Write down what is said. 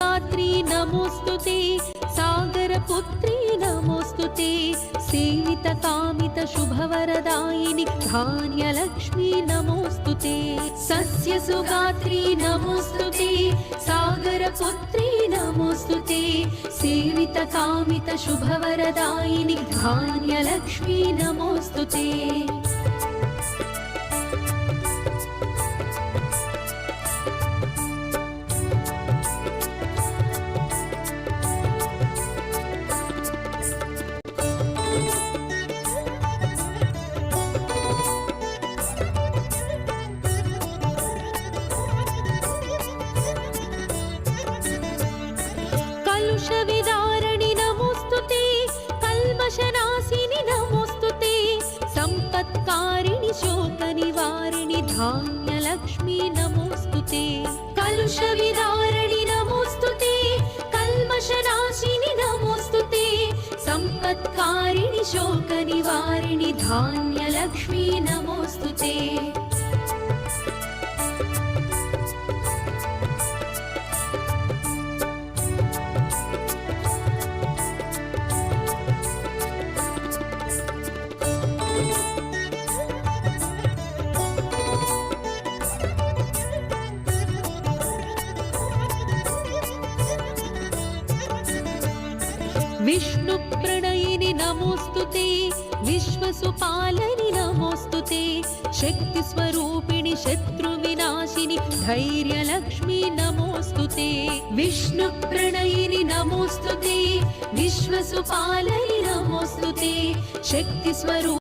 रात्रि नमोस्तुते सागरपुत्री नमोस्तुते सेवितकामितशुभवरदायिनि धान्यलक्ष्मी नमोस्तुते सस्यसुगात्री नमोस्तुते सागरपुत्री नमोस्तुते सेवितकामितशुभवरदायिनि धान्यलक्ष्मी नमोस्तुते। कलुषविदारणि नमोस्तुते कल्मषनाशिनि नमोस्तुते संपत्कारिणि शोकनिवारिणि धान्यलक्ष्मी नमोस्तुते कलुषविदारणि नमोस्तुते कल्मषनाशिनि नमोस्तुते संपत्कारिणि शोकनिवारिणि धान्यलक्ष्मी नमोस्तुते। विष्णुप्रणयिनि नमोस्तुते विश्वसुपालनि नमोस्तुते शक्तिस्वरूपिणि शत्रुविनाशिनि धैर्यलक्ष्मी नमोस्तुते विष्णुप्रणयिनि नमोस्तुते विश्वसुपालनि नमोस्तुते शक्तिस्वरूपिणि